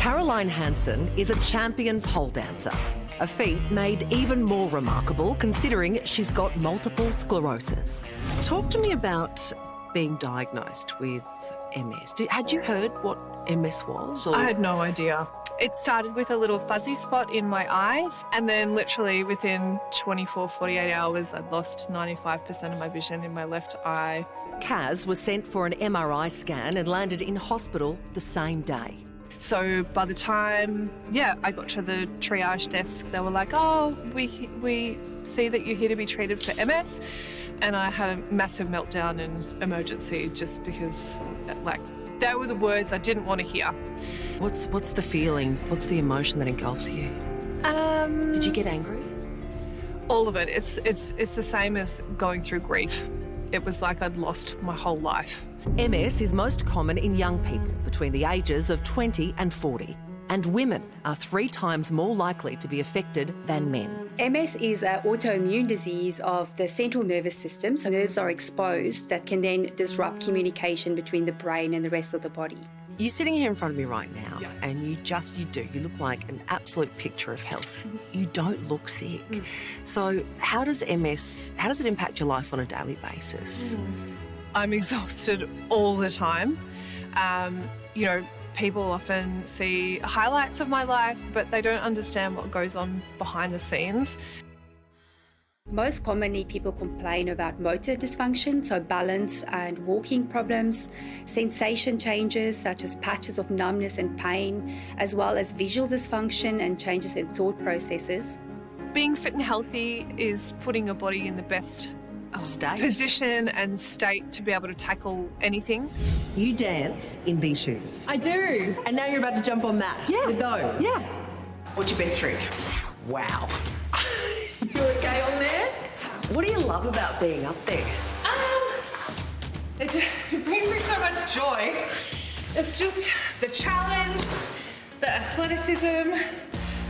Caroline Hansen is a champion pole dancer, a feat made even more remarkable considering she's got multiple sclerosis. Talk to me about being diagnosed with MS. Had you heard what MS was? Or? I had no idea. It started with a little fuzzy spot in my eyes, and then literally within 24, 48 hours, I'd lost 95% of my vision in my left eye. Kaz was sent for an MRI scan and landed in hospital the same day. So by the time, I got to the triage desk, they were like, oh, we see that you're here to be treated for MS. And I had a massive meltdown in emergency just because, they were the words I didn't want to hear. What's the feeling? What's the emotion that engulfs you? Did you get angry? All of it. It's the same as going through grief. It was like I'd lost my whole life. MS is most common in young people between the ages of 20 and 40. And women are 3 times more likely to be affected than men. MS is an autoimmune disease of the central nervous system, so nerves are exposed that can then disrupt communication between the brain and the rest of the body. You're sitting here in front of me right now, and you look like an absolute picture of health. You don't look sick. So how does it impact your life on a daily basis? I'm exhausted all the time. People often see highlights of my life, but they don't understand what goes on behind the scenes. Most commonly, people complain about motor dysfunction, so balance and walking problems, sensation changes such as patches of numbness and pain, as well as visual dysfunction and changes in thought processes. Being fit and healthy is putting your body in the best position and state to be able to tackle anything. You dance in these shoes. I do. And now you're about to jump on that with those. Yeah. What's your best trick? Wow. You okay on there? What do you love about being up there? It brings me so much joy. It's just the challenge, the athleticism,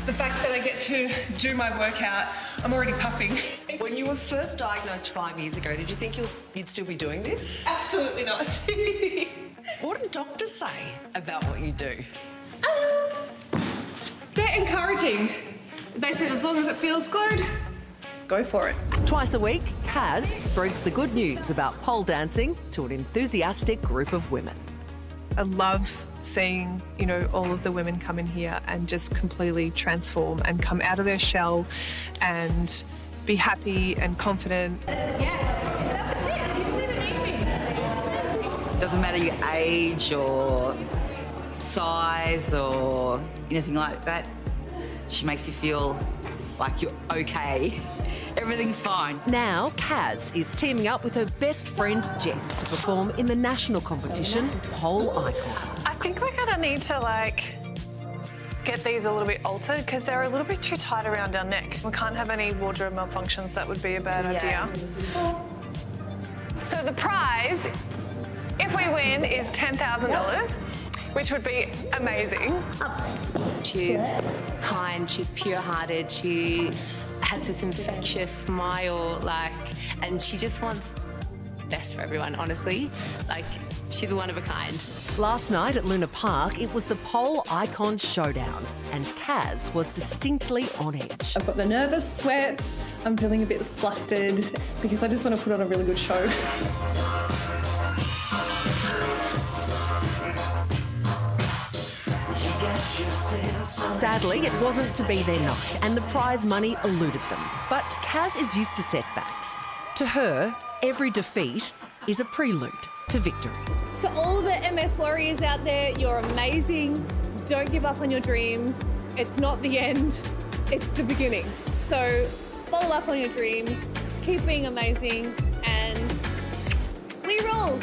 the fact that I get to do my workout. I'm already puffing. When you were first diagnosed 5 years ago, did you think you'd still be doing this? Absolutely not. What did doctors say about what you do? They're encouraging. They said as long as it feels good, go for it. Twice a week, Kaz spreads the good news about pole dancing to an enthusiastic group of women. I love seeing, all of the women come in here and just completely transform and come out of their shell and be happy and confident. Yes, that was it. You didn't even need me. Doesn't matter your age or size or anything like that. She makes you feel like you're okay. Everything's fine. Now, Kaz is teaming up with her best friend Jess to perform in the national competition, Pole Icon. I think we're gonna need to get these a little bit altered because they're a little bit too tight around our neck. We can't have any wardrobe malfunctions. That would be a bad idea. So the prize, if we win, is $10,000, which would be amazing. She's kind, she's pure-hearted, she has this infectious smile, and she just wants best for everyone, honestly. She's one of a kind. Last night at Luna Park, it was the Pole Icon Showdown, and Kaz was distinctly on edge. I've got the nervous sweats. I'm feeling a bit flustered because I just want to put on a really good show. Sadly, it wasn't to be their night, and the prize money eluded them. But Kaz is used to setbacks. To her, every defeat is a prelude to victory. To all the MS warriors out there, you're amazing. Don't give up on your dreams. It's not the end, it's the beginning. So follow up on your dreams, keep being amazing, and we roll.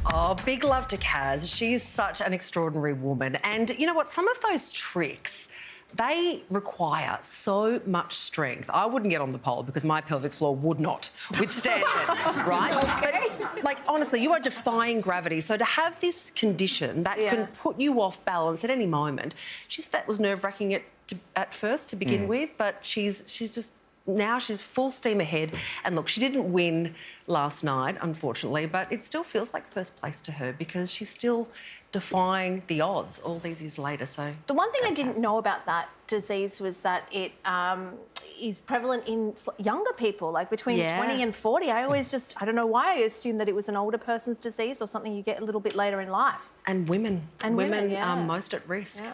Oh, big love to Kaz. She is such an extraordinary woman. And you know what? Some of those tricks, they require so much strength. I wouldn't get on the pole because my pelvic floor would not withstand it, right? Okay. But, honestly, you are defying gravity. So to have this condition that can put you off balance at any moment, she said that was nerve-wracking at first to begin with, but she's just... Now she's full steam ahead. And look, she didn't win last night, unfortunately, but it still feels like first place to her because she's still defying the odds all these years later. So The one thing I didn't know about that disease was that it is prevalent in younger people, like between 20 and 40. I don't know why I assumed that it was an older person's disease or something you get a little bit later in life. and women And women, are yeah. most at risk. Yeah.